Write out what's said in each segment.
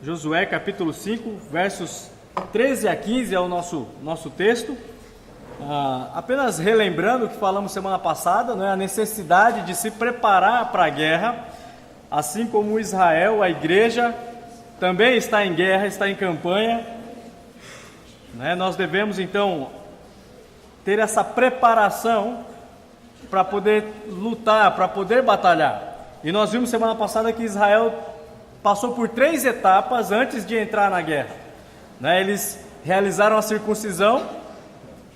Josué capítulo 5, versos 13 a 15 é o nosso texto. Apenas relembrando o que falamos semana passada, a necessidade de se preparar para a guerra, assim como Israel, a igreja, também está em guerra, está em campanha. Nós devemos então ter essa preparação para poder lutar, para poder batalhar. E nós vimos semana passada que Israel passou por 3 etapas antes de entrar na guerra. Eles realizaram a circuncisão,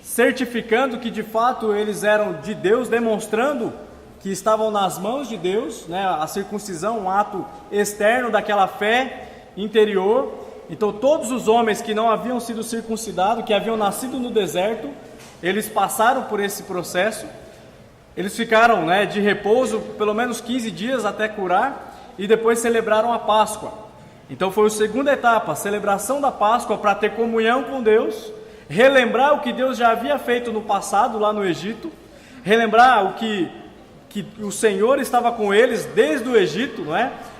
certificando que de fato eles eram de Deus, demonstrando que estavam nas mãos de Deus. A circuncisão, um ato externo daquela fé interior. Então todos os homens que não haviam sido circuncidados, que haviam nascido no deserto, eles passaram por esse processo. Eles ficaram de repouso pelo menos 15 dias até curar, e depois celebraram a Páscoa. Então foi a segunda etapa, a celebração da Páscoa, para ter comunhão com Deus, relembrar o que Deus já havia feito no passado lá no Egito, relembrar o que o Senhor estava com eles desde o Egito,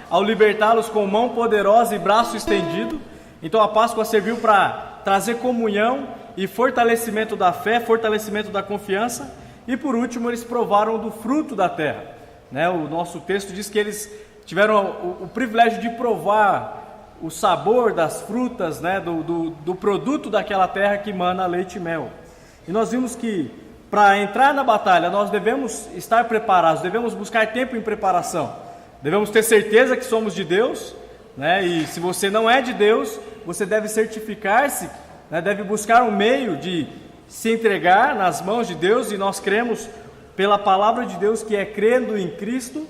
ao libertá-los com mão poderosa e braço estendido. Então a Páscoa serviu para trazer comunhão e fortalecimento da fé, fortalecimento da confiança. E por último eles provaram do fruto da terra. O nosso texto diz que eles tiveram o privilégio de provar o sabor das frutas, do produto daquela terra que mana leite e mel. E nós vimos que para entrar na batalha nós devemos estar preparados, devemos buscar tempo em preparação, devemos ter certeza que somos de Deus, e se você não é de Deus, você deve certificar-se, deve buscar um meio de se entregar nas mãos de Deus. E nós cremos pela palavra de Deus que é crendo em Cristo.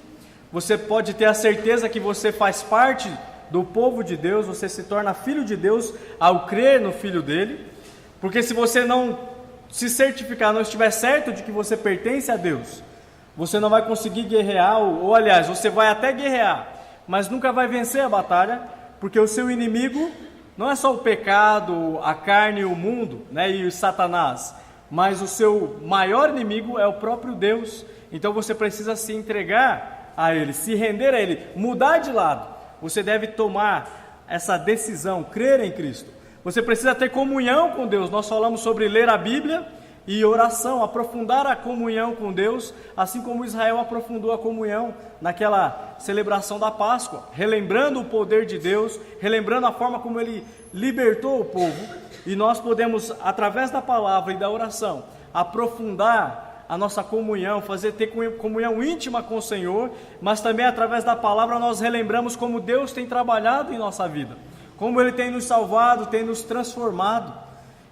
Você pode ter a certeza que você faz parte do povo de Deus, você se torna filho de Deus ao crer no Filho dele, porque se você não se certificar, não estiver certo de que você pertence a Deus, você não vai conseguir guerrear, ou aliás, você vai até guerrear, mas nunca vai vencer a batalha, porque o seu inimigo não é só o pecado, a carne e o mundo, e o Satanás, mas o seu maior inimigo é o próprio Deus. Então você precisa se entregar a Ele, se render a Ele, mudar de lado. Você deve tomar essa decisão, crer em Cristo. Você precisa ter comunhão com Deus. Nós falamos sobre ler a Bíblia e oração, aprofundar a comunhão com Deus, assim como Israel aprofundou a comunhão naquela celebração da Páscoa, relembrando o poder de Deus, relembrando a forma como Ele libertou o povo. E nós podemos, através da palavra e da oração, aprofundar a nossa comunhão, ter comunhão íntima com o Senhor, mas também através da palavra nós relembramos como Deus tem trabalhado em nossa vida, como Ele tem nos salvado, tem nos transformado.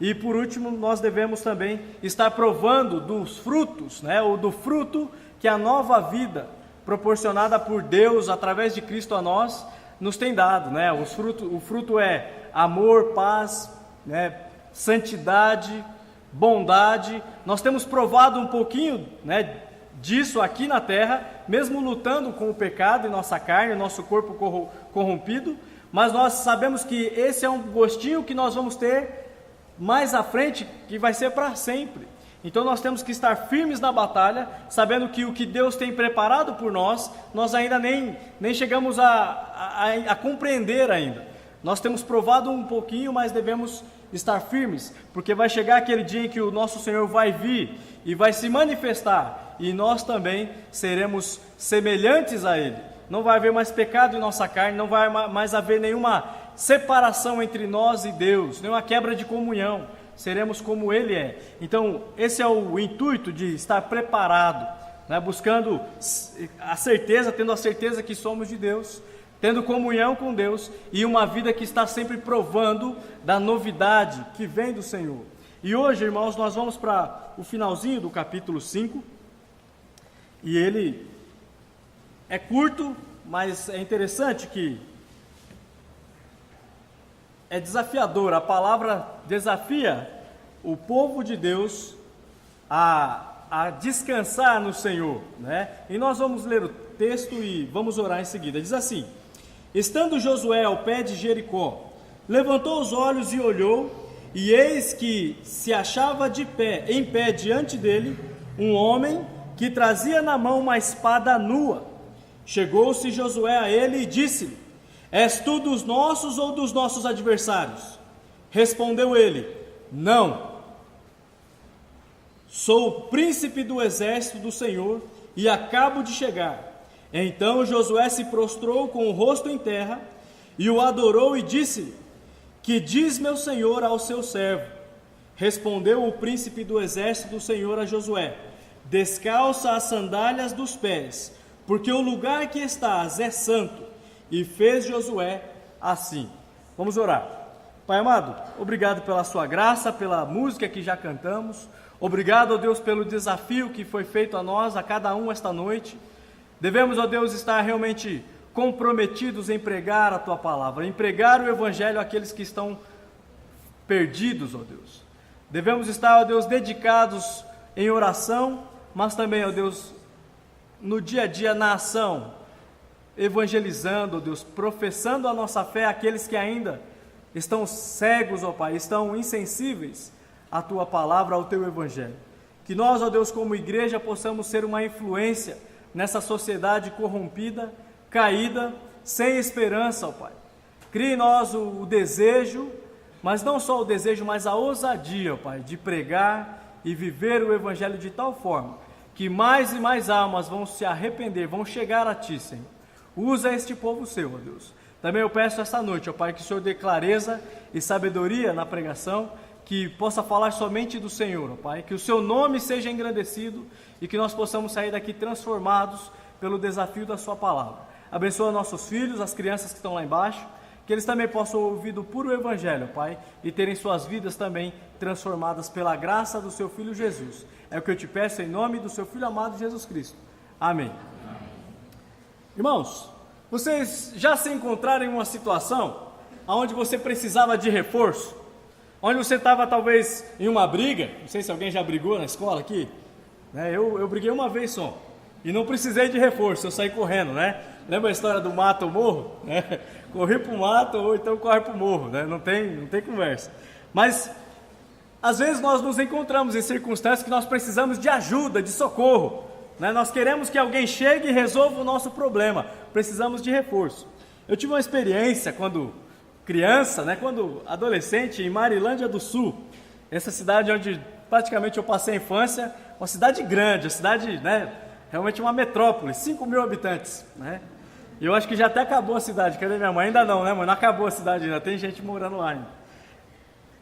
E por último, nós devemos também estar provando dos frutos, ou do fruto que a nova vida proporcionada por Deus através de Cristo a nós nos tem dado. O fruto é amor, paz, santidade, bondade. Nós temos provado um pouquinho disso aqui na terra, mesmo lutando com o pecado em nossa carne, nosso corpo corrompido, mas nós sabemos que esse é um gostinho que nós vamos ter mais à frente, que vai ser para sempre. Então nós temos que estar firmes na batalha, sabendo que o que Deus tem preparado por nós, nós ainda nem chegamos a compreender ainda. Nós temos provado um pouquinho, mas devemos estar firmes, porque vai chegar aquele dia em que o nosso Senhor vai vir e vai se manifestar, e nós também seremos semelhantes a Ele. Não vai haver mais pecado em nossa carne, não vai mais haver nenhuma separação entre nós e Deus, nenhuma quebra de comunhão. Seremos como Ele é. Então esse é o intuito de estar preparado, buscando a certeza, tendo a certeza que somos de Deus, tendo comunhão com Deus e uma vida que está sempre provando da novidade que vem do Senhor. E hoje, irmãos, nós vamos para o finalzinho do capítulo 5, e ele é curto, mas é interessante que é desafiador. A palavra desafia o povo de Deus a descansar no Senhor, E nós vamos ler o texto e vamos orar em seguida. Diz assim: estando Josué ao pé de Jericó, levantou os olhos e olhou, e eis que se achava em pé diante dele um homem que trazia na mão uma espada nua. Chegou-se Josué a ele e disse-lhe: És tu dos nossos ou dos nossos adversários? Respondeu ele: Não. Sou o príncipe do exército do Senhor e acabo de chegar. Então Josué se prostrou com o rosto em terra e o adorou e disse-lhe: Que diz meu senhor ao seu servo? Respondeu o príncipe do exército do Senhor a Josué: Descalça as sandálias dos pés, porque o lugar que estás é santo. E fez Josué assim. Vamos orar. Pai amado, obrigado pela sua graça, pela música que já cantamos. Obrigado, ó Deus, pelo desafio que foi feito a nós, a cada um esta noite. Devemos, ó Deus, estar realmente comprometidos em pregar a tua palavra, em pregar o evangelho àqueles que estão perdidos, ó Deus. Devemos estar, ó Deus, dedicados em oração, mas também, ó Deus, no dia a dia, na ação, evangelizando, ó Deus, professando a nossa fé àqueles que ainda estão cegos, ó Pai, estão insensíveis à tua palavra, ao teu evangelho. Que nós, ó Deus, como igreja, possamos ser uma influência nessa sociedade corrompida, caída, sem esperança, ó Pai. Crie em nós o desejo, mas não só o desejo, mas a ousadia, ó Pai, de pregar e viver o evangelho de tal forma que mais e mais almas vão se arrepender, vão chegar a Ti, Senhor. Usa este povo seu, ó Deus. Também eu peço esta noite, ó Pai, que o Senhor dê clareza e sabedoria na pregação, que possa falar somente do Senhor, ó Pai, que o Seu nome seja engrandecido e que nós possamos sair daqui transformados pelo desafio da Sua palavra. Abençoa nossos filhos, as crianças que estão lá embaixo, que eles também possam ouvir do puro evangelho, ó Pai, e terem suas vidas também transformadas pela graça do Seu Filho Jesus. É o que eu te peço em nome do Seu Filho amado Jesus Cristo. Amém. Irmãos, vocês já se encontraram em uma situação onde você precisava de reforço? Onde você estava talvez em uma briga? Não sei se alguém já brigou na escola aqui. Eu briguei uma vez só. E não precisei de reforço, eu saí correndo, né? Lembra a história do mato ou morro? Corri para o mato ou então corre para o morro, né? Não tem conversa. Mas, às vezes nós nos encontramos em circunstâncias que nós precisamos de ajuda, de socorro. Nós queremos que alguém chegue e resolva o nosso problema, precisamos de reforço. Eu tive uma experiência quando criança, quando adolescente, em Marilândia do Sul, essa cidade onde praticamente eu passei a infância, uma cidade grande, uma cidade, realmente uma metrópole, 5 mil habitantes, E eu acho que já até acabou a cidade, cadê minha mãe? Ainda não, mãe? Não acabou a cidade ainda, tem gente morando lá ainda.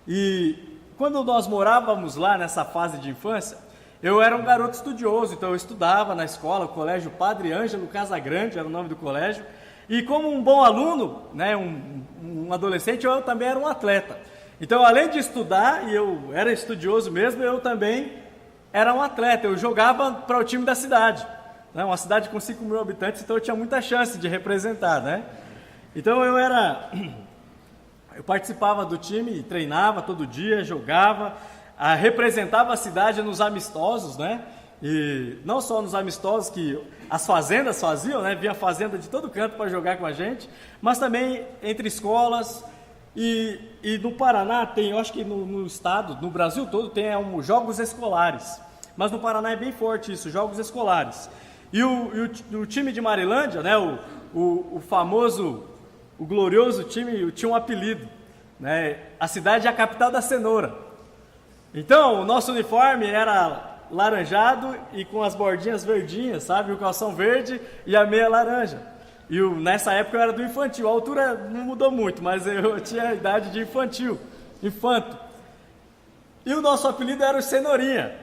E quando nós morávamos lá nessa fase de infância, eu era um garoto estudioso, então eu estudava na escola, o colégio Padre Ângelo Casagrande, era o nome do colégio, e como um bom aluno, um adolescente, eu também era um atleta. Então, além de estudar, e eu era estudioso mesmo, eu também era um atleta, eu jogava para o time da cidade, uma cidade com 5 mil habitantes, então eu tinha muita chance de representar, Então eu participava do time, treinava todo dia, jogava, representava a cidade nos amistosos, E não só nos amistosos que as fazendas faziam, vinha fazenda de todo canto para jogar com a gente, mas também entre escolas. E no Paraná tem, eu acho que no estado, no Brasil todo, tem jogos escolares. Mas no Paraná é bem forte isso, jogos escolares. E o time de Marilândia, o famoso, o glorioso time, tinha um apelido, A cidade é a capital da cenoura. Então, o nosso uniforme era laranjado e com as bordinhas verdinhas, sabe? O calção verde e a meia laranja. E nessa época eu era do infantil, a altura não mudou muito, mas eu tinha a idade de infanto. E o nosso apelido era o Cenourinha,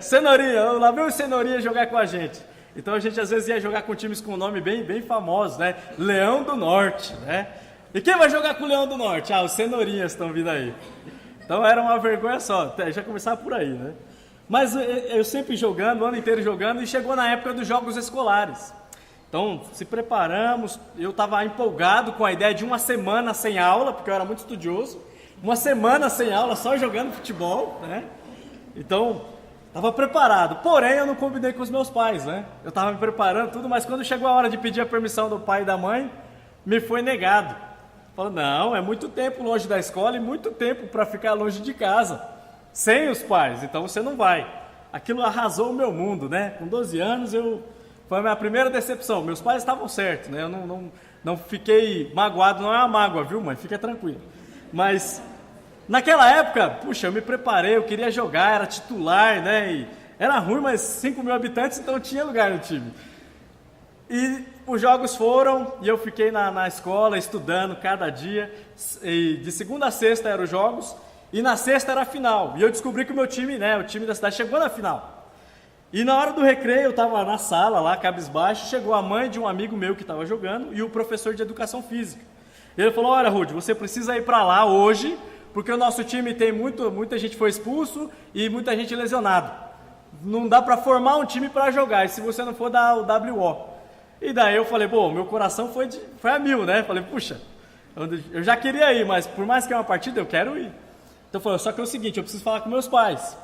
Cenourinha, lá veio o Cenourinha jogar com a gente. Então a gente às vezes ia jogar com times com nome bem famosos, Leão do Norte, E quem vai jogar com o Leão do Norte? Os Cenourinhas estão vindo aí. Então era uma vergonha só, já começava por aí, Mas eu sempre jogando, o ano inteiro jogando, e chegou na época dos jogos escolares. Então se preparamos, eu estava empolgado com a ideia de uma semana sem aula, porque eu era muito estudioso, uma semana sem aula, só jogando futebol, Então, estava preparado, porém eu não combinei com os meus pais, Eu estava me preparando tudo, mas quando chegou a hora de pedir a permissão do pai e da mãe, me foi negado. Falou, não, é muito tempo longe da escola e muito tempo para ficar longe de casa, sem os pais, então você não vai. Aquilo arrasou o meu mundo, Com 12 anos, foi a minha primeira decepção. Meus pais estavam certos, Eu Não fiquei magoado, não é uma mágoa, viu, mãe? Fica tranquilo. Mas naquela época, puxa, eu me preparei, eu queria jogar, era titular, né? E era ruim, mas 5 mil habitantes, então tinha lugar no time. E os jogos foram, e eu fiquei na escola estudando cada dia. E de segunda a sexta eram os jogos, e na sexta era a final. E eu descobri que o meu time, né, o time da cidade, chegou na final. E na hora do recreio, eu estava na sala lá, cabisbaixo, chegou a mãe de um amigo meu que estava jogando e o professor de educação física. Ele falou: olha, Rudy, você precisa ir para lá hoje, porque o nosso time tem muita gente foi expulso e muita gente lesionado. Não dá para formar um time para jogar, e se você não for dar o WO. E daí eu falei, pô, meu coração foi a mil, né? Falei, puxa, eu já queria ir, mas por mais que é uma partida, eu quero ir. Então eu falei, só que é o seguinte, eu preciso falar com meus pais.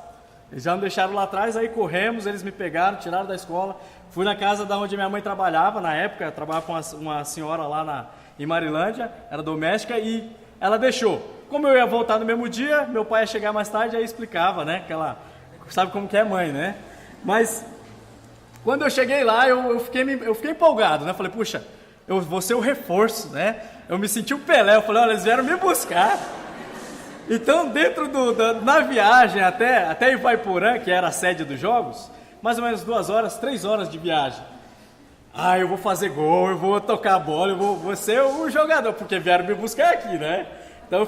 Eles já me deixaram lá atrás, aí corremos, eles me pegaram, tiraram da escola. Fui na casa da onde minha mãe trabalhava, na época, eu trabalhava com uma senhora lá em Marilândia, era doméstica, e ela deixou. Como eu ia voltar no mesmo dia, meu pai ia chegar mais tarde, aí explicava, né? Sabe como que é mãe, né? Mas quando eu cheguei lá, eu fiquei empolgado, né? Falei, puxa, eu vou ser o reforço, né? Eu me senti o Pelé, eu falei, olha, eles vieram me buscar. Então, na viagem até Ivaiporã, que era a sede dos jogos, mais ou menos 3 horas de viagem. Ah, eu vou fazer gol, eu vou tocar a bola, eu vou ser o jogador, porque vieram me buscar aqui, né? Então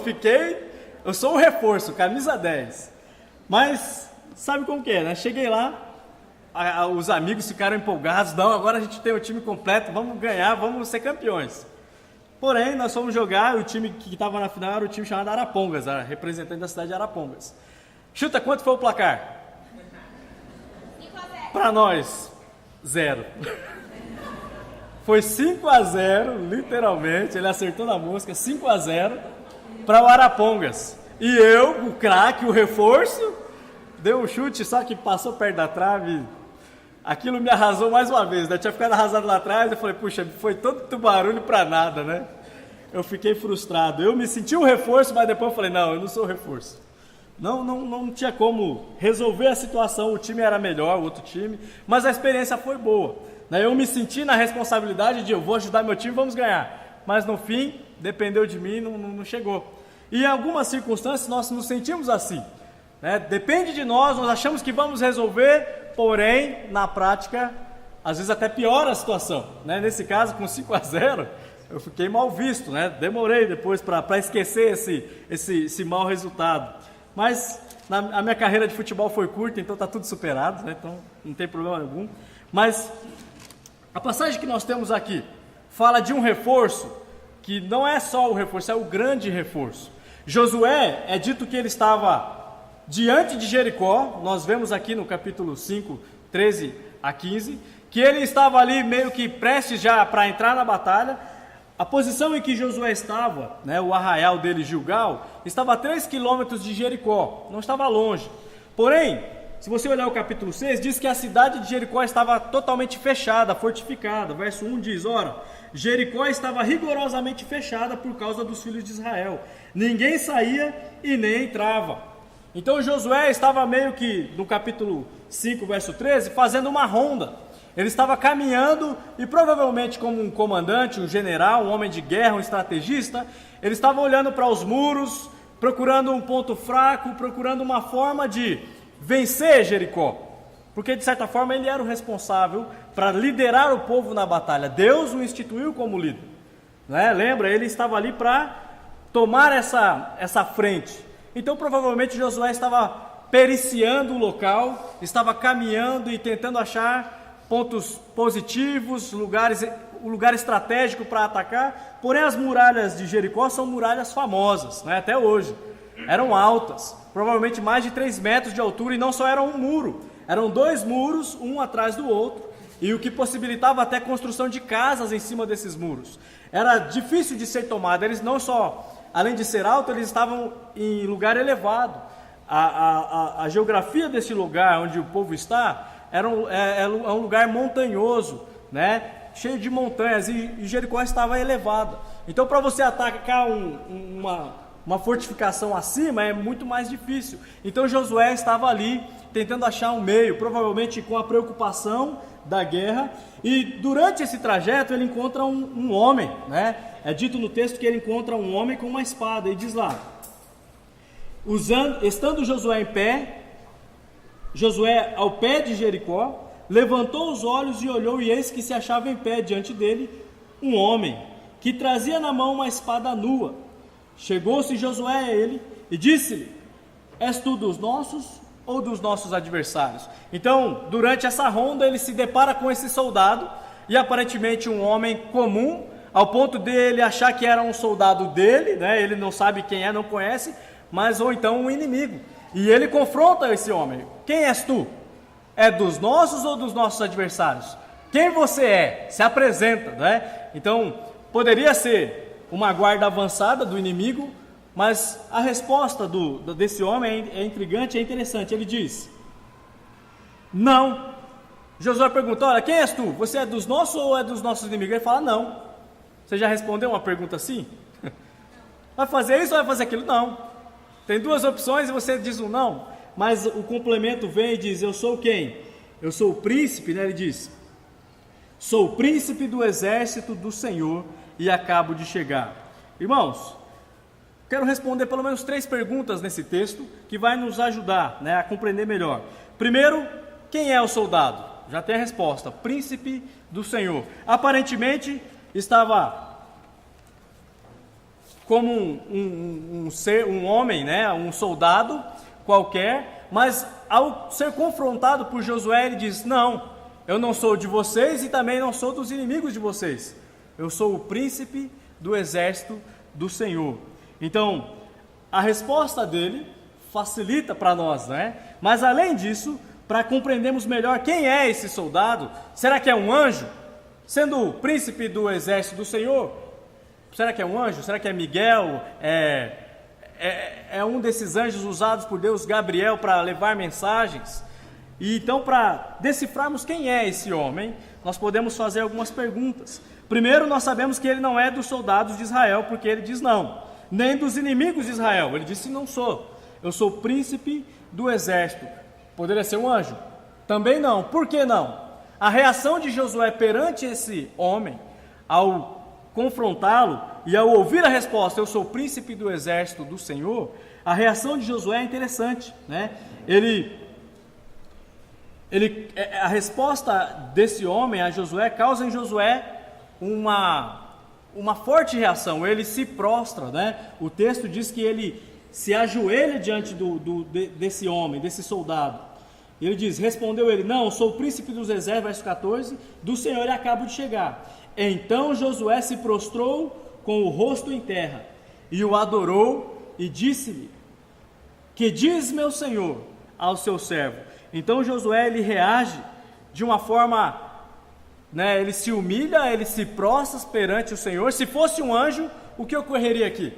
eu sou o reforço, camisa 10. Mas, sabe como que é, né? Cheguei lá, os amigos ficaram empolgados, não, agora a gente tem o time completo, vamos ganhar, vamos ser campeões. Porém, nós fomos jogar, o time que estava na final era o time chamado Arapongas, era representante da cidade de Arapongas. Chuta, quanto foi o placar? 5-0. Para nós, 0. Foi 5-0, literalmente, ele acertou na música, 5-0 para o Arapongas. E eu, o craque, o reforço, deu um chute, só que passou perto da trave. Aquilo me arrasou mais uma vez, né? Eu tinha ficado arrasado lá atrás, eu falei, puxa, foi todo barulho pra nada, né? Eu fiquei frustrado. Eu me senti um reforço, mas depois eu falei, não, eu não sou reforço. Não tinha como resolver a situação, o time era melhor, o outro time, mas a experiência foi boa. Né? Eu me senti na responsabilidade de eu vou ajudar meu time, vamos ganhar. Mas no fim, dependeu de mim, não chegou. E em algumas circunstâncias nós nos sentimos assim. Né? Depende de nós achamos que vamos resolver, porém, na prática, às vezes até piora a situação. Né? Nesse caso, com 5-0, eu fiquei mal visto, né? Demorei depois para esquecer esse mau resultado. Mas a minha carreira de futebol foi curta, então está tudo superado, né? Então não tem problema algum. Mas a passagem que nós temos aqui fala de um reforço que não é só o reforço, é o grande reforço. Josué, é dito que ele estava diante de Jericó, nós vemos aqui no capítulo 5, 13 a 15, que ele estava ali meio que prestes já para entrar na batalha. A posição em que Josué estava, né, o arraial dele, Gilgal, estava a 3 quilômetros de Jericó, não estava longe. Porém, se você olhar o capítulo 6, diz que a cidade de Jericó estava totalmente fechada, fortificada. Verso 1 diz, ora, Jericó estava rigorosamente fechada por causa dos filhos de Israel. Ninguém saía e nem entrava. Então Josué estava meio que, no capítulo 5, verso 13, fazendo uma ronda. Ele estava caminhando e provavelmente como um comandante, um general, um homem de guerra, um estrategista, ele estava olhando para os muros, procurando um ponto fraco, procurando uma forma de vencer Jericó. Porque de certa forma ele era o responsável para liderar o povo na batalha. Deus o instituiu como líder. Né? Lembra? Ele estava ali para tomar essa frente. Então provavelmente Josué estava periciando o local, estava caminhando e tentando achar pontos positivos, o lugar estratégico para atacar. Porém as muralhas de Jericó são muralhas famosas, né? Até hoje. Eram altas, provavelmente mais de 3 metros de altura, e não só era um muro, eram 2 muros, um atrás do outro, e o que possibilitava até a construção de casas em cima desses muros. Era difícil de ser tomado, eles não só, além de ser alto, eles estavam em lugar elevado. A geografia desse lugar onde o povo está é um lugar montanhoso, né? Cheio de montanhas, e Jericó estava elevada. Então para você atacar uma fortificação acima é muito mais difícil. Então Josué estava ali tentando achar um meio, provavelmente com a preocupação da guerra, e durante esse trajeto ele encontra um homem, né? É dito no texto que ele encontra um homem com uma espada, e diz lá: estando Josué em pé, Josué ao pé de Jericó, levantou os olhos e olhou, e eis que se achava em pé diante dele um homem, que trazia na mão uma espada nua. Chegou-se Josué a ele e disse-lhe: és tu dos nossos ou dos nossos adversários? Então, durante essa ronda, ele se depara com esse soldado, e aparentemente um homem comum, ao ponto dele achar que era um soldado dele, né? Ele não sabe quem é, não conhece, mas ou então um inimigo. E ele confronta esse homem: quem és tu? É dos nossos ou dos nossos adversários? Quem você é? Se apresenta, né? Então, poderia ser uma guarda avançada do inimigo, mas a resposta desse homem é intrigante, é interessante. Ele diz: não. Josué pergunta: olha, quem és tu? Você é dos nossos ou é dos nossos inimigos? Ele fala: não. Você já respondeu uma pergunta assim? Vai fazer isso ou vai fazer aquilo? Não. Tem duas opções e você diz um não. Mas o complemento vem e diz: eu sou quem? Eu sou o príncipe, né? Ele diz: sou o príncipe do exército do Senhor e acabo de chegar. Irmãos, quero responder pelo menos 3 perguntas nesse texto que vai nos ajudar, né, a compreender melhor. Primeiro, quem é o soldado? Já tem a resposta: príncipe do Senhor. Aparentemente estava como um homem, né, um soldado qualquer, mas ao ser confrontado por Josué, ele diz: não, eu não sou de vocês e também não sou dos inimigos de vocês. Eu sou o príncipe do exército do Senhor. Então, a resposta dele facilita para nós, né? Mas além disso, para compreendermos melhor quem é esse soldado, será que é um anjo? Sendo o príncipe do exército do Senhor, será que é um anjo? Será que é Miguel? É um desses anjos usados por Deus, Gabriel, para levar mensagens? E então, para decifrarmos quem é esse homem, nós podemos fazer algumas perguntas. Primeiro, nós sabemos que ele não é dos soldados de Israel, porque ele diz não, nem dos inimigos de Israel. Ele disse: não sou, eu sou o príncipe do exército. Poderia ser um anjo? Também não. Por que não? A reação de Josué perante esse homem, ao confrontá-lo e ao ouvir a resposta: eu sou o príncipe do exército do Senhor, a reação de Josué é interessante, né? A resposta desse homem a Josué causa em Josué uma forte reação. Ele se prostra, né? O texto diz que ele se ajoelha diante desse homem, desse soldado. Ele diz: respondeu ele: não, sou o príncipe dos exércitos, verso 14, do Senhor e acabo de chegar. Então Josué se prostrou com o rosto em terra e o adorou e disse-lhe: que diz meu Senhor ao seu servo? Então Josué, ele reage de uma forma, né, ele se humilha, ele se prostra perante o Senhor. Se fosse um anjo, o que ocorreria aqui?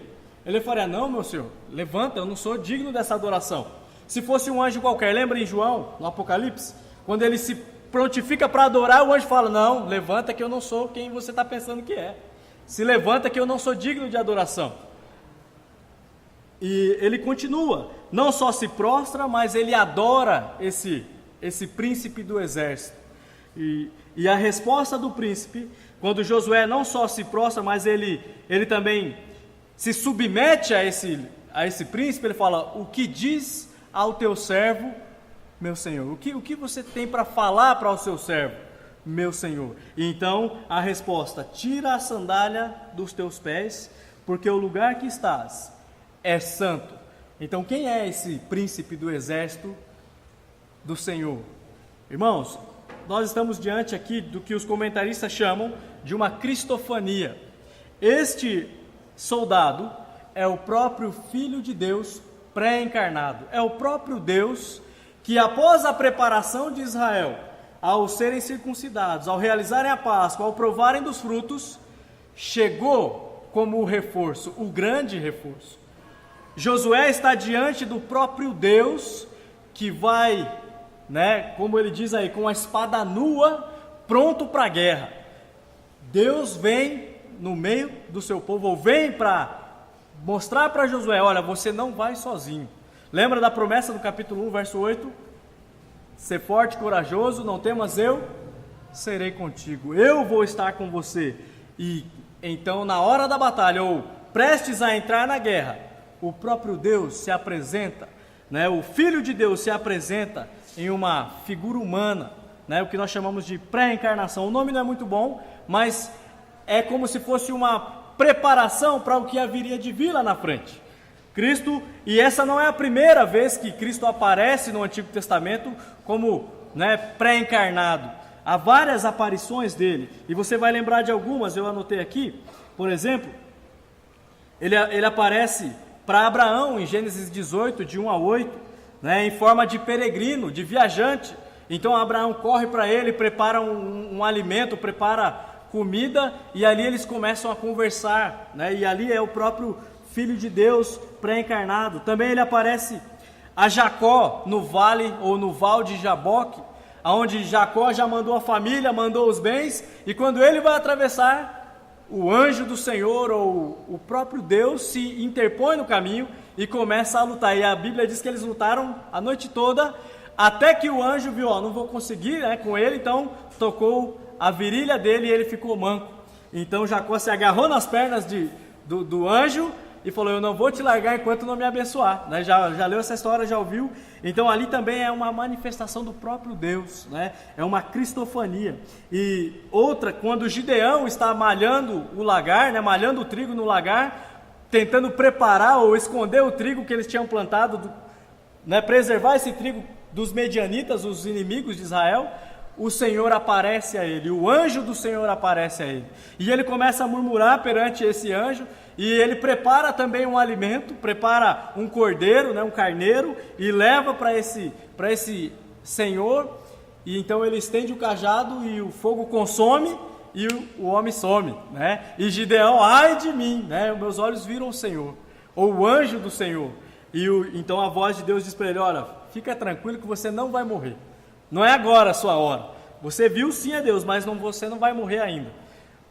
Ele faria: não, meu Senhor, levanta, eu não sou digno dessa adoração. Se fosse um anjo qualquer, lembra em João, no Apocalipse, quando ele se prontifica para adorar, o anjo fala: não, levanta que eu não sou quem você está pensando que é. Se levanta que eu não sou digno de adoração. E ele continua, não só se prostra, mas ele adora esse príncipe do exército. E a resposta do príncipe, quando Josué não só se prostra, mas ele também se submete a esse príncipe, ele fala: o que diz ao teu servo, meu Senhor? O que você tem para falar para o seu servo, meu Senhor? E então a resposta: tira a sandália dos teus pés, porque o lugar que estás é santo. Então, quem é esse príncipe do exército do Senhor? Irmãos, nós estamos diante aqui do que os comentaristas chamam de uma cristofania. Este soldado é o próprio Filho de Deus pré-encarnado. É o próprio Deus que, após a preparação de Israel, ao serem circuncidados, ao realizarem a Páscoa, ao provarem dos frutos, chegou como o reforço, o grande reforço. Josué está diante do próprio Deus que vai, né, como ele diz aí, com a espada nua, pronto para a guerra. Deus vem no meio do seu povo, ou vem para mostrar para Josué: olha, você não vai sozinho. Lembra da promessa do capítulo 1, verso 8? Ser forte e corajoso, não temas, eu serei contigo, eu vou estar com você. E então, na hora da batalha, ou prestes a entrar na guerra, o próprio Deus se apresenta, né? O Filho de Deus se apresenta em uma figura humana, né? O que nós chamamos de pré-encarnação. O nome não é muito bom, mas é como se fosse uma preparação para o que haveria de vir lá na frente. Cristo, e essa não é a primeira vez que Cristo aparece no Antigo Testamento como, né, pré-encarnado. Há várias aparições dele, e você vai lembrar de algumas, eu anotei aqui. Por exemplo, ele aparece para Abraão em Gênesis 18, de 1 a 8, né, em forma de peregrino, de viajante. Então Abraão corre para ele, prepara um alimento, prepara comida, e ali eles começam a conversar, né, e ali é o próprio Filho de Deus pré-encarnado. Também ele aparece a Jacó no vale ou no val de Jaboque, onde Jacó já mandou a família, mandou os bens, e quando ele vai atravessar, o anjo do Senhor ou o próprio Deus se interpõe no caminho e começa a lutar. E a Bíblia diz que eles lutaram a noite toda, até que o anjo viu, não vou conseguir, né, com ele, então tocou a virilha dele e ele ficou manco. Então Jacó se agarrou nas pernas do anjo e falou: eu não vou te largar enquanto não me abençoar, né? Já leu essa história, já ouviu? Então ali também é uma manifestação do próprio Deus, né? É uma cristofania. E outra, quando Gideão está malhando o lagar, né? Malhando o trigo no lagar, tentando preparar ou esconder o trigo que eles tinham plantado, né? Preservar esse trigo dos medianitas, os inimigos de Israel, o Senhor aparece a ele, o anjo do Senhor aparece a ele, e ele começa a murmurar perante esse anjo, e ele prepara também um alimento, prepara um cordeiro, né, um carneiro, e leva para esse Senhor, e então ele estende o cajado e o fogo consome, e o homem some, né? E Gideão: ai de mim, né? Meus olhos viram o Senhor, ou o anjo do Senhor. E então a voz de Deus diz para ele: olha, fica tranquilo que você não vai morrer. Não é agora a sua hora. Você viu sim a Deus, mas você não vai morrer ainda.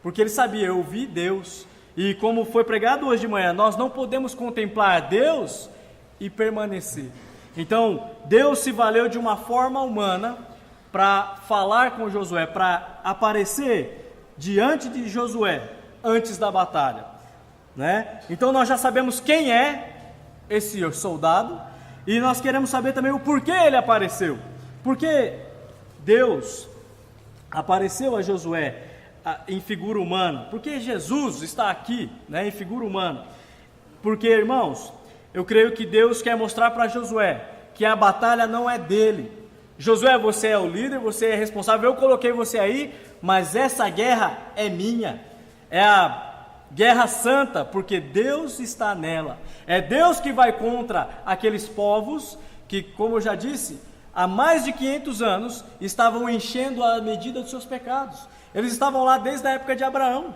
Porque ele sabia: eu vi Deus. E como foi pregado hoje de manhã, nós não podemos contemplar Deus e permanecer. Então, Deus se valeu de uma forma humana para falar com Josué, para aparecer diante de Josué antes da batalha, né? Então nós já sabemos quem é esse soldado, e nós queremos saber também o porquê ele apareceu. Porque Deus apareceu a Josué em figura humana? Porque Jesus está aqui, né, em figura humana? Porque, irmãos, eu creio que Deus quer mostrar para Josué que a batalha não é dele. Josué, você é o líder, você é responsável, eu coloquei você aí, mas essa guerra é minha. É a guerra santa, porque Deus está nela. É Deus que vai contra aqueles povos que, como eu já disse, há mais de 500 anos estavam enchendo a medida dos seus pecados. Eles estavam lá desde a época de Abraão,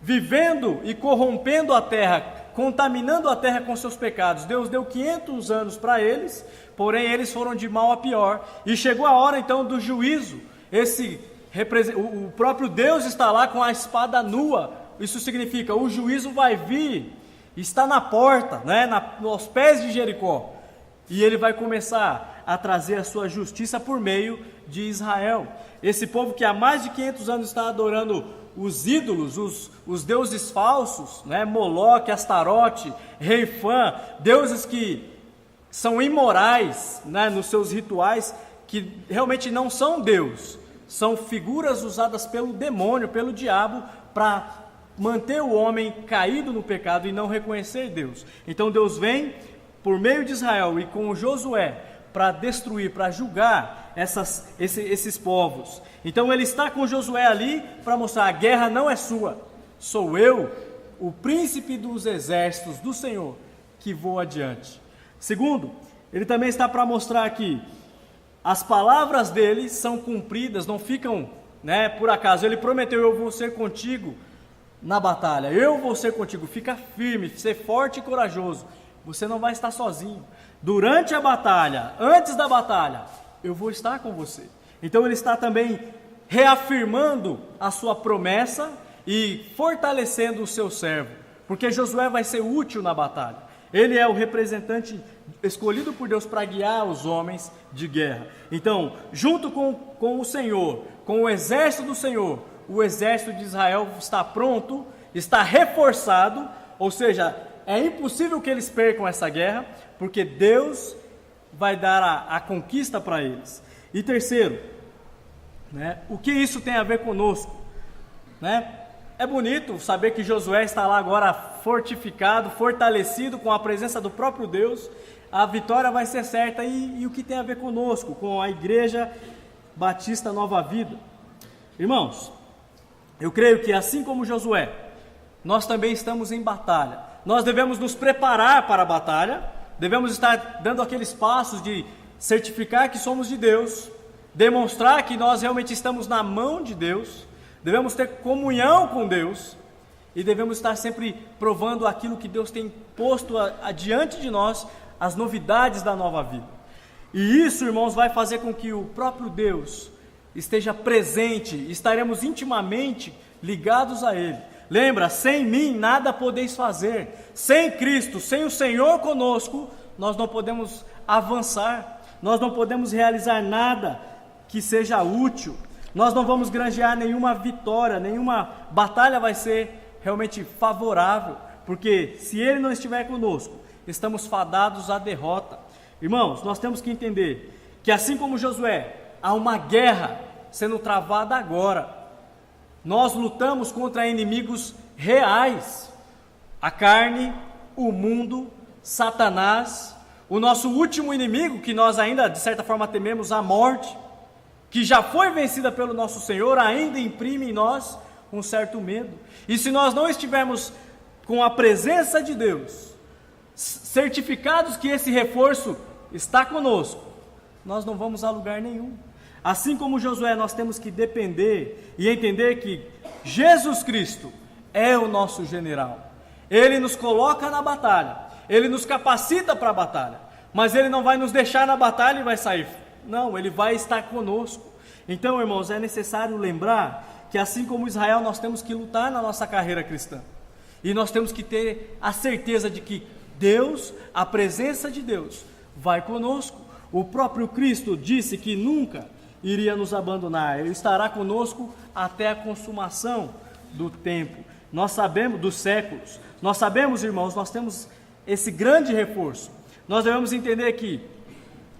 vivendo e corrompendo a terra, contaminando a terra com seus pecados. Deus deu 500 anos para eles, porém eles foram de mal a pior, e chegou a hora então do juízo. O próprio Deus está lá com a espada nua. Isso significa: o juízo vai vir, está na porta, né, nos pés de Jericó, e ele vai começar a trazer a sua justiça por meio de Israel. Esse povo que há mais de 500 anos está adorando os ídolos, os deuses falsos, né? Moloque, Astarote, Reifã, deuses que são imorais, né, nos seus rituais, que realmente não são Deus, são figuras usadas pelo demônio, pelo diabo, para manter o homem caído no pecado e não reconhecer Deus. Então Deus vem por meio de Israel e com Josué para destruir, para julgar esses povos. Então ele está com Josué ali para mostrar: a guerra não é sua, sou eu, o príncipe dos exércitos do Senhor, que vou adiante. Segundo, ele também está para mostrar que as palavras dele são cumpridas, não ficam, né, por acaso. Ele prometeu: eu vou ser contigo na batalha, eu vou ser contigo, fica firme, ser forte e corajoso, você não vai estar sozinho. Durante a batalha, antes da batalha, eu vou estar com você. Então ele está também reafirmando a sua promessa e fortalecendo o seu servo, porque Josué vai ser útil na batalha. Ele é o representante escolhido por Deus para guiar os homens de guerra. Então, junto com o Senhor, com o exército do Senhor, o exército de Israel está pronto, está reforçado, ou seja, é impossível que eles percam essa guerra, porque Deus vai dar a conquista para eles. E terceiro, né, o que isso tem a ver conosco? Né? É bonito saber que Josué está lá agora fortificado, fortalecido com a presença do próprio Deus. A vitória vai ser certa. E o que tem a ver conosco, com a Igreja Batista Nova Vida? Irmãos, eu creio que assim como Josué, nós também estamos em batalha. Nós devemos nos preparar para a batalha, devemos estar dando aqueles passos de certificar que somos de Deus, demonstrar que nós realmente estamos na mão de Deus, devemos ter comunhão com Deus e devemos estar sempre provando aquilo que Deus tem posto adiante de nós, as novidades da nova vida. E isso, irmãos, vai fazer com que o próprio Deus esteja presente, estaremos intimamente ligados a Ele. Lembra, sem mim nada podeis fazer. Sem Cristo, sem o Senhor conosco, nós não podemos avançar, nós não podemos realizar nada que seja útil. Nós não vamos granjear nenhuma vitória, nenhuma batalha vai ser realmente favorável, porque se Ele não estiver conosco, estamos fadados à derrota. Irmãos, nós temos que entender que assim como Josué, há uma guerra sendo travada agora. Nós lutamos contra inimigos reais, a carne, o mundo, Satanás, o nosso último inimigo, que nós ainda de certa forma tememos, a morte, que já foi vencida pelo nosso Senhor, ainda imprime em nós um certo medo. E se nós não estivermos com a presença de Deus, certificados que esse reforço está conosco, nós não vamos a lugar nenhum. Assim como Josué, nós temos que depender e entender que Jesus Cristo é o nosso general. Ele nos coloca na batalha, Ele nos capacita para a batalha, mas Ele não vai nos deixar na batalha e vai sair. Não, Ele vai estar conosco. Então, irmãos, é necessário lembrar que assim como Israel, nós temos que lutar na nossa carreira cristã. E nós temos que ter a certeza de que Deus, a presença de Deus, vai conosco. O próprio Cristo disse que nunca iria nos abandonar, Ele estará conosco até a consumação do tempo. Nós sabemos, dos séculos, nós sabemos, irmãos, nós temos esse grande reforço. Nós devemos entender que,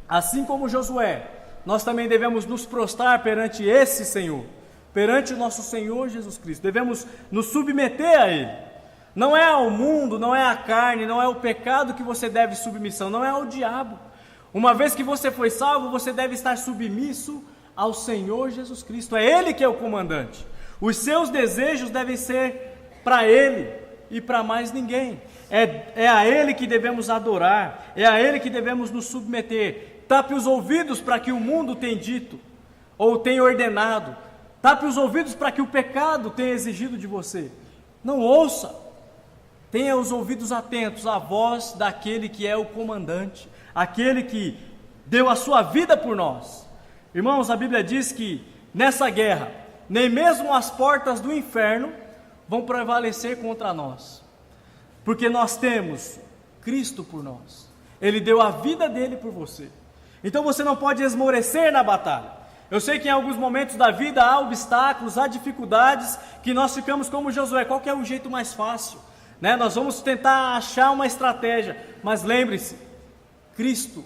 assim como Josué, nós também devemos nos prostrar perante esse Senhor, perante o nosso Senhor Jesus Cristo, devemos nos submeter a Ele. Não é ao mundo, não é à carne, não é o pecado que você deve submissão, não é ao diabo. Uma vez que você foi salvo, você deve estar submisso ao Senhor Jesus Cristo. É Ele que é o comandante. Os seus desejos devem ser para Ele e para mais ninguém. É a Ele que devemos adorar, é a Ele que devemos nos submeter. Tape os ouvidos para que o mundo tem dito, ou tem ordenado. Tape os ouvidos para que o pecado tenha exigido de você. Não ouça. Tenha os ouvidos atentos à voz daquele que é o comandante, aquele que deu a sua vida por nós. Irmãos, a Bíblia diz que nessa guerra, nem mesmo as portas do inferno vão prevalecer contra nós, porque nós temos Cristo por nós. Ele deu a vida dele por você. Então você não pode esmorecer na batalha. Eu sei que em alguns momentos da vida há obstáculos, há dificuldades, que nós ficamos como Josué, qual que é o jeito mais fácil? Né? Nós vamos tentar achar uma estratégia, mas lembre-se, Cristo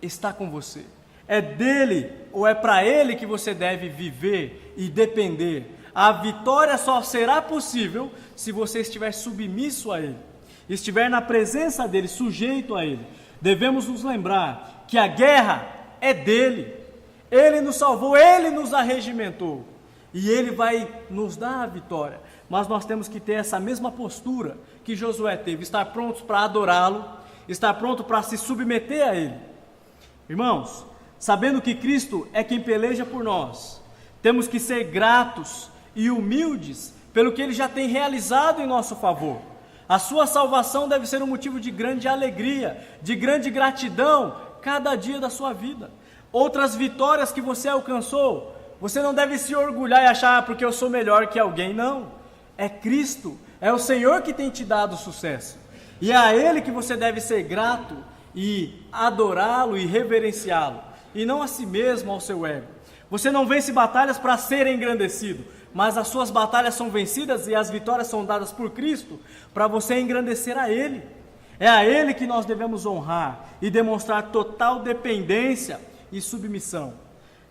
está com você. É dele ou é para ele que você deve viver e depender. A vitória só será possível se você estiver submisso a ele, estiver na presença dele, sujeito a ele. Devemos nos lembrar que a guerra é dele. Ele nos salvou, ele nos arregimentou e ele vai nos dar a vitória. Mas nós temos que ter essa mesma postura que Josué teve, estar prontos para adorá-lo, estar pronto para se submeter a ele. Irmãos, sabendo que Cristo é quem peleja por nós, temos que ser gratos e humildes pelo que Ele já tem realizado em nosso favor. A sua salvação deve ser um motivo de grande alegria, de grande gratidão, cada dia da sua vida. Outras vitórias que você alcançou, você não deve se orgulhar e achar, porque eu sou melhor que alguém, não. É Cristo, é o Senhor que tem te dado sucesso. E é a Ele que você deve ser grato e adorá-lo e reverenciá-lo, e não a si mesmo, ao seu ego. Você não vence batalhas para ser engrandecido, mas as suas batalhas são vencidas e as vitórias são dadas por Cristo para você engrandecer a Ele. É a Ele que nós devemos honrar e demonstrar total dependência e submissão.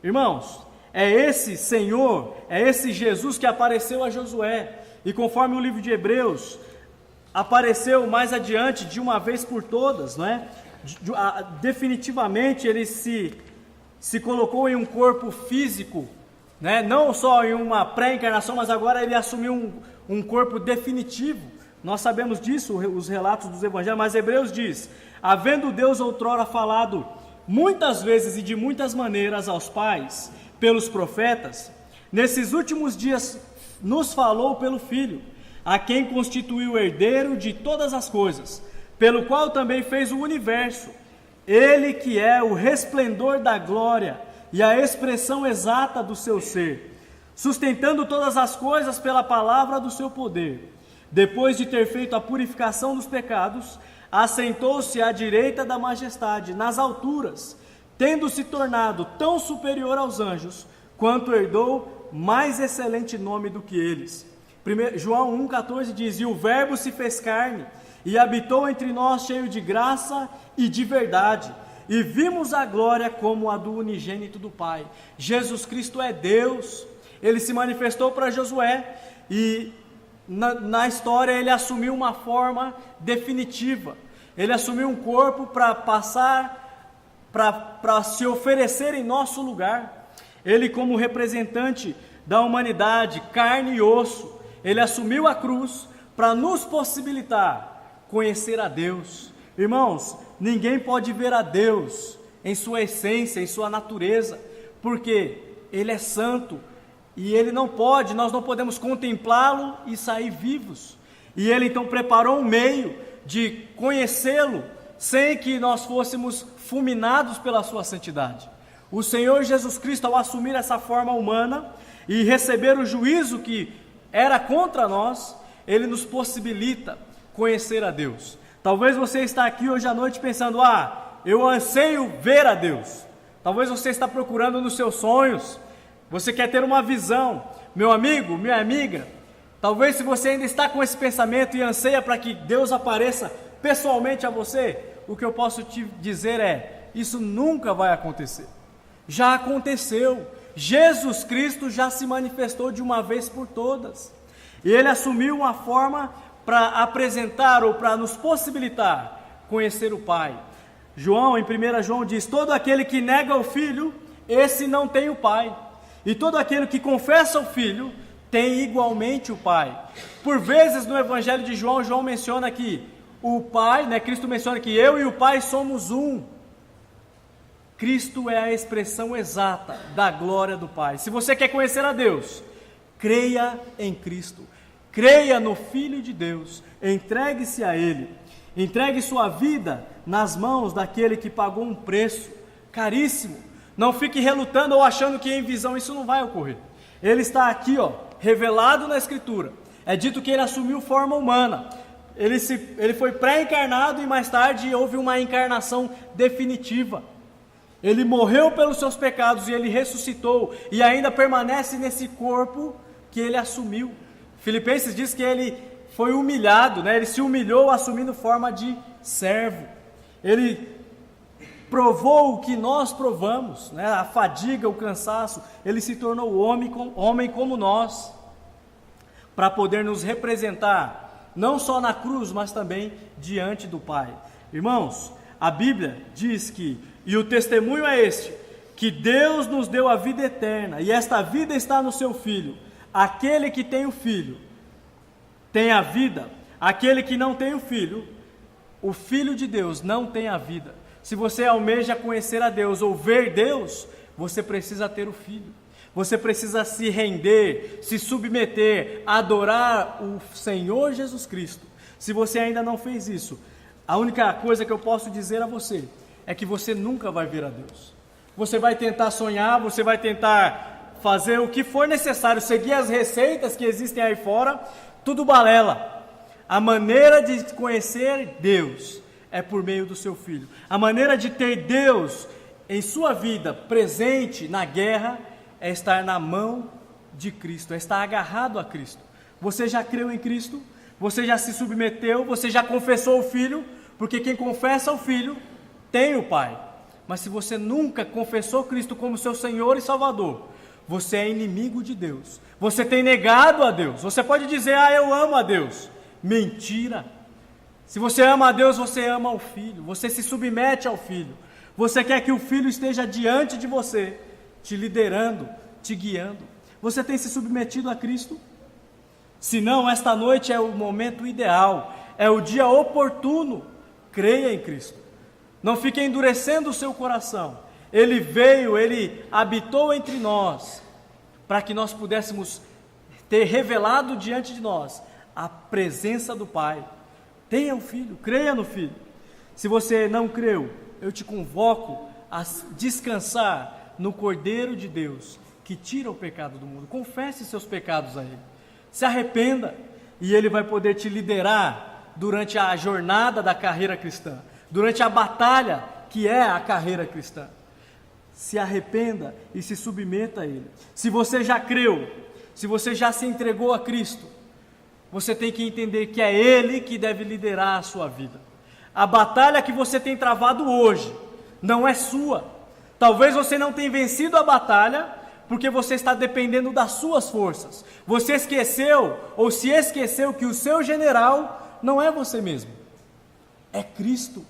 Irmãos, é esse Senhor, é esse Jesus que apareceu a Josué, e conforme o livro de Hebreus, apareceu mais adiante de uma vez por todas, não é? Definitivamente ele se colocou em um corpo físico, né? Não só em uma pré-encarnação, mas agora ele assumiu um corpo definitivo. Nós sabemos disso, os relatos dos evangelhos, mas Hebreus diz: havendo Deus outrora falado muitas vezes e de muitas maneiras aos pais, pelos profetas, nesses últimos dias nos falou pelo Filho, a quem constituiu o herdeiro de todas as coisas, pelo qual também fez o universo, ele que é o resplendor da glória e a expressão exata do seu ser, sustentando todas as coisas pela palavra do seu poder. Depois de ter feito a purificação dos pecados, assentou-se à direita da majestade, nas alturas, tendo se tornado tão superior aos anjos, quanto herdou mais excelente nome do que eles. João 1,14 diz: e o Verbo se fez carne, e habitou entre nós cheio de graça e de verdade, e vimos a glória como a do unigênito do Pai. Jesus Cristo é Deus. Ele se manifestou para Josué, e na história ele assumiu uma forma definitiva. Ele assumiu um corpo para passar, para se oferecer em nosso lugar. Ele, como representante da humanidade, carne e osso, ele assumiu a cruz para nos possibilitar conhecer a Deus. Irmãos, ninguém pode ver a Deus em sua essência, em sua natureza, porque Ele é santo e nós não podemos contemplá-lo e sair vivos. E Ele então preparou um meio de conhecê-lo sem que nós fôssemos fulminados pela sua santidade. O Senhor Jesus Cristo, ao assumir essa forma humana e receber o juízo que era contra nós, Ele nos possibilita conhecer a Deus. Talvez você está aqui hoje à noite pensando: eu anseio ver a Deus. Talvez você está procurando nos seus sonhos, você quer ter uma visão. Meu amigo, minha amiga, talvez se você ainda está com esse pensamento e anseia para que Deus apareça pessoalmente a você, o que eu posso te dizer é: isso nunca vai acontecer. Já aconteceu. Jesus Cristo já se manifestou de uma vez por todas, e Ele assumiu uma forma para apresentar ou para nos possibilitar conhecer o Pai. João, em 1 João diz: todo aquele que nega o Filho, esse não tem o Pai, e todo aquele que confessa o Filho, tem igualmente o Pai. Por vezes no Evangelho de João, João menciona que o Pai, Cristo menciona que eu e o Pai somos um. Cristo é a expressão exata da glória do Pai. Se você quer conhecer a Deus, creia em Cristo, creia no Filho de Deus, entregue-se a Ele, entregue sua vida nas mãos daquele que pagou um preço caríssimo. Não fique relutando ou achando que em visão isso não vai ocorrer. Ele está aqui, revelado na Escritura. É dito que Ele assumiu forma humana, ele foi pré-encarnado e mais tarde houve uma encarnação definitiva. Ele morreu pelos seus pecados e Ele ressuscitou e ainda permanece nesse corpo que Ele assumiu. Filipenses diz que Ele foi humilhado, Ele se humilhou assumindo forma de servo. Ele provou o que nós provamos, a fadiga, o cansaço. Ele se tornou homem como nós, para poder nos representar, não só na cruz, mas também diante do Pai. Irmãos, a Bíblia diz que, e o testemunho é este, que Deus nos deu a vida eterna, e esta vida está no seu Filho. Aquele que tem o Filho tem a vida, aquele que não tem o Filho de Deus não tem a vida. Se você almeja conhecer a Deus ou ver Deus, você precisa ter o Filho. Você precisa se render, se submeter, adorar o Senhor Jesus Cristo. Se você ainda não fez isso, a única coisa que eu posso dizer a você é que você nunca vai ver a Deus. Você vai tentar sonhar, você vai tentar fazer o que for necessário, seguir as receitas que existem aí fora, tudo balela. A maneira de conhecer Deus é por meio do seu Filho. A maneira de ter Deus em sua vida presente na guerra é estar na mão de Cristo, é estar agarrado a Cristo. Você já creu em Cristo? Você já se submeteu? Você já confessou o Filho? Porque quem confessa o Filho tem o Pai. Mas se você nunca confessou Cristo como seu Senhor e Salvador, você é inimigo de Deus. Você tem negado a Deus. Você pode dizer, eu amo a Deus. Mentira. Se você ama a Deus, você ama o Filho. Você se submete ao Filho. Você quer que o Filho esteja diante de você, te liderando, te guiando. Você tem se submetido a Cristo? Se não, esta noite é o momento ideal, é o dia oportuno. Creia em Cristo. Não fique endurecendo o seu coração. Ele veio, Ele habitou entre nós, para que nós pudéssemos ter revelado diante de nós a presença do Pai. Tenha o Filho, creia no Filho. Se você não creu, eu te convoco a descansar no Cordeiro de Deus, que tira o pecado do mundo. Confesse seus pecados a Ele. Se arrependa, e Ele vai poder te liderar durante a jornada da carreira cristã, durante a batalha que é a carreira cristã. Se arrependa e se submeta a Ele. Se você já creu, se você já se entregou a Cristo, você tem que entender que é Ele que deve liderar a sua vida. A batalha que você tem travado hoje não é sua. Talvez você não tenha vencido a batalha porque você está dependendo das suas forças. Você esqueceu ou se esqueceu que o seu general não é você mesmo. É Cristo.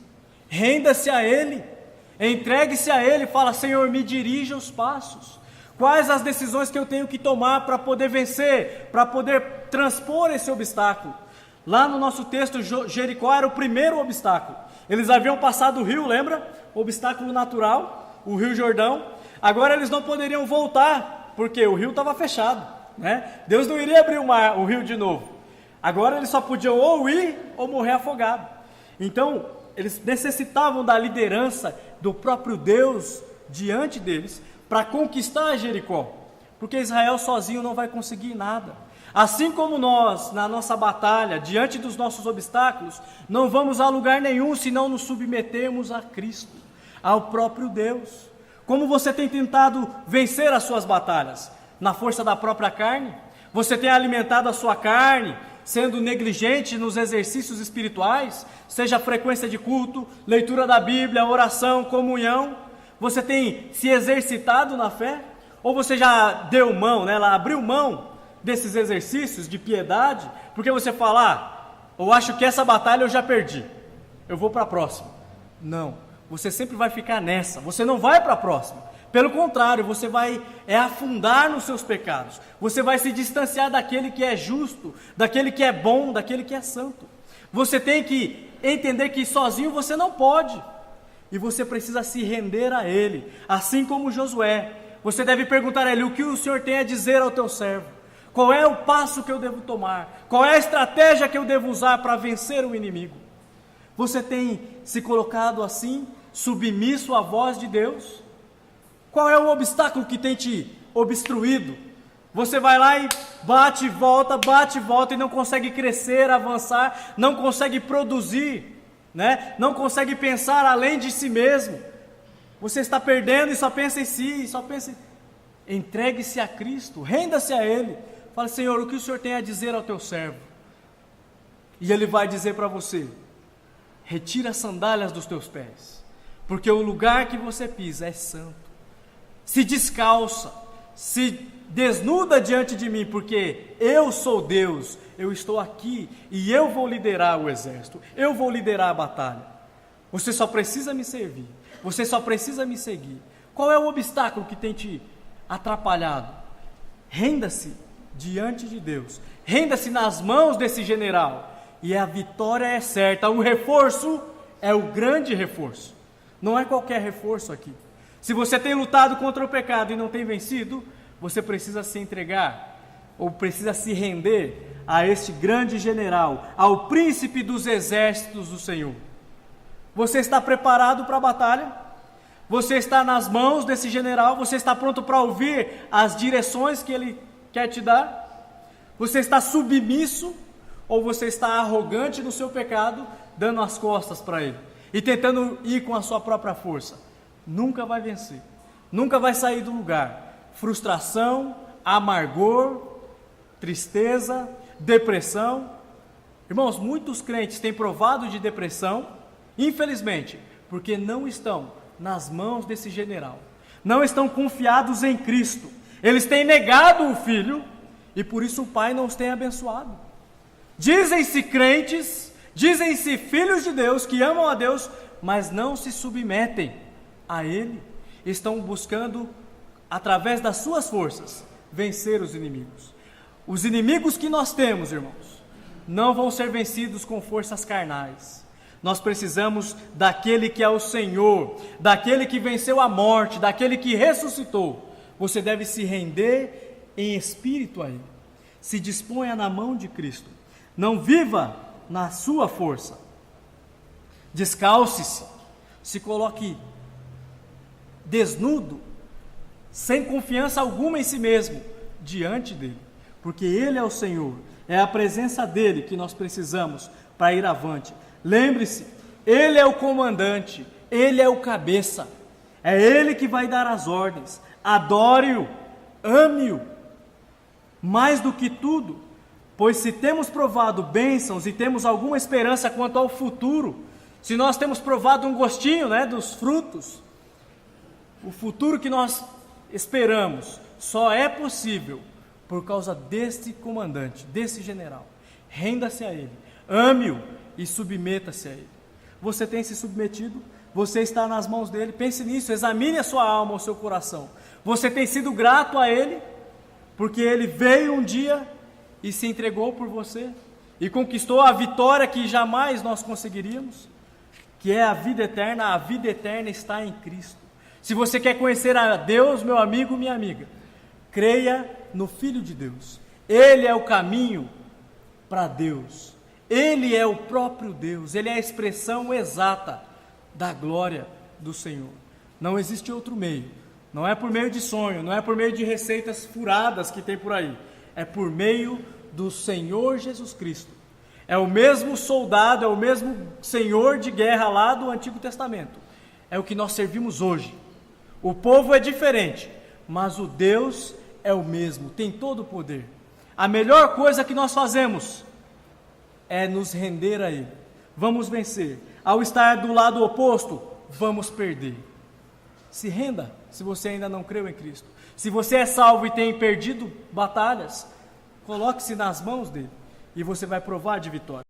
Renda-se a Ele. Entregue-se a Ele. Fala, Senhor, me dirija os passos. Quais as decisões que eu tenho que tomar para poder vencer, para poder transpor esse obstáculo? Lá no nosso texto, Jericó era o primeiro obstáculo. Eles haviam passado o rio, lembra? O obstáculo natural, o Rio Jordão. Agora eles não poderiam voltar, porque o rio estava fechado, né? Deus não iria abrir o rio de novo. Agora eles só podiam ou ir ou morrer afogado. Então, eles necessitavam da liderança do próprio Deus diante deles, para conquistar Jericó, porque Israel sozinho não vai conseguir nada. Assim como nós, na nossa batalha, diante dos nossos obstáculos, não vamos a lugar nenhum se não nos submetermos a Cristo, ao próprio Deus. Como você tem tentado vencer as suas batalhas? Na força da própria carne? Você tem alimentado a sua carne, sendo negligente nos exercícios espirituais, seja a frequência de culto, leitura da Bíblia, oração, comunhão? Você tem se exercitado na fé? Ou você já deu mão, abriu mão desses exercícios de piedade? Porque você fala, eu acho que essa batalha eu já perdi, eu vou para a próxima. Não, você sempre vai ficar nessa, você não vai para a próxima. Pelo contrário, você vai afundar nos seus pecados. Você vai se distanciar daquele que é justo, daquele que é bom, daquele que é santo. Você tem que entender que sozinho você não pode. E você precisa se render a Ele, assim como Josué. Você deve perguntar a Ele, o que o Senhor tem a dizer ao teu servo? Qual é o passo que eu devo tomar? Qual é a estratégia que eu devo usar para vencer o inimigo? Você tem se colocado assim, submisso à voz de Deus? Qual é o obstáculo que tem te obstruído? Você vai lá e bate e volta e não consegue crescer, avançar, não consegue produzir, não consegue pensar além de si mesmo. Você está perdendo e só pensa em si, Entregue-se a Cristo, renda-se a Ele. Fale, Senhor, o que o Senhor tem a dizer ao teu servo? E Ele vai dizer para você, retira as sandálias dos teus pés, porque o lugar que você pisa é santo. Se descalça, se desnuda diante de mim, porque eu sou Deus, eu estou aqui e eu vou liderar o exército, eu vou liderar a batalha. Você só precisa me servir, você só precisa me seguir. Qual é o obstáculo que tem te atrapalhado? Renda-se diante de Deus, renda-se nas mãos desse general, e a vitória é certa. O reforço é o grande reforço, não é qualquer reforço aqui. Se você tem lutado contra o pecado e não tem vencido, você precisa se entregar, ou precisa se render a este grande general, ao príncipe dos exércitos do Senhor. Você está preparado para a batalha? Você está nas mãos desse general? Você está pronto para ouvir as direções que ele quer te dar? Você está submisso? Ou você está arrogante no seu pecado, dando as costas para ele e tentando ir com a sua própria força? Nunca vai vencer, nunca vai sair do lugar. Frustração, amargor, tristeza, depressão. Irmãos, muitos crentes têm provado de depressão, infelizmente, porque não estão nas mãos desse general, não estão confiados em Cristo. Eles têm negado o Filho e por isso o Pai não os tem abençoado. Dizem-se crentes, dizem-se filhos de Deus, que amam a Deus, mas não se submetem a Ele. Estão buscando, através das suas forças, vencer os inimigos. Os inimigos que nós temos, irmãos, não vão ser vencidos com forças carnais. Nós precisamos daquele que é o Senhor, daquele que venceu a morte, daquele que ressuscitou. Você deve se render em espírito a Ele. Se disponha na mão de Cristo. Não viva na sua força. Descalce-se. Se coloque desnudo, sem confiança alguma em si mesmo, diante dEle. Porque Ele é o Senhor. É a presença dEle que nós precisamos para ir avante. Lembre-se, Ele é o comandante, Ele é o cabeça. É Ele que vai dar as ordens. Adore-o, ame-o, mais do que tudo, pois se temos provado bênçãos e temos alguma esperança quanto ao futuro, se nós temos provado um gostinho, dos frutos, o futuro que nós esperamos só é possível por causa deste comandante, desse general. Renda-se a Ele, ame-o e submeta-se a Ele. Você tem se submetido? Você está nas mãos dEle? Pense nisso, examine a sua alma, o seu coração. Você tem sido grato a Ele, porque Ele veio um dia e se entregou por você, e conquistou a vitória que jamais nós conseguiríamos, que é a vida eterna está em Cristo. Se você quer conhecer a Deus, meu amigo, minha amiga, creia no Filho de Deus. Ele é o caminho para Deus, Ele é o próprio Deus, Ele é a expressão exata da glória do Senhor. Não existe outro meio. Não é por meio de sonho, não é por meio de receitas furadas que tem por aí. É por meio do Senhor Jesus Cristo. É o mesmo soldado, é o mesmo Senhor de guerra lá do Antigo Testamento. É o que nós servimos hoje. O povo é diferente, mas o Deus é o mesmo, tem todo o poder. A melhor coisa que nós fazemos é nos render a Ele. Vamos vencer. Ao estar do lado oposto, vamos perder. Se renda, se você ainda não creu em Cristo. Se você é salvo e tem perdido batalhas, coloque-se nas mãos dele e você vai provar de vitória.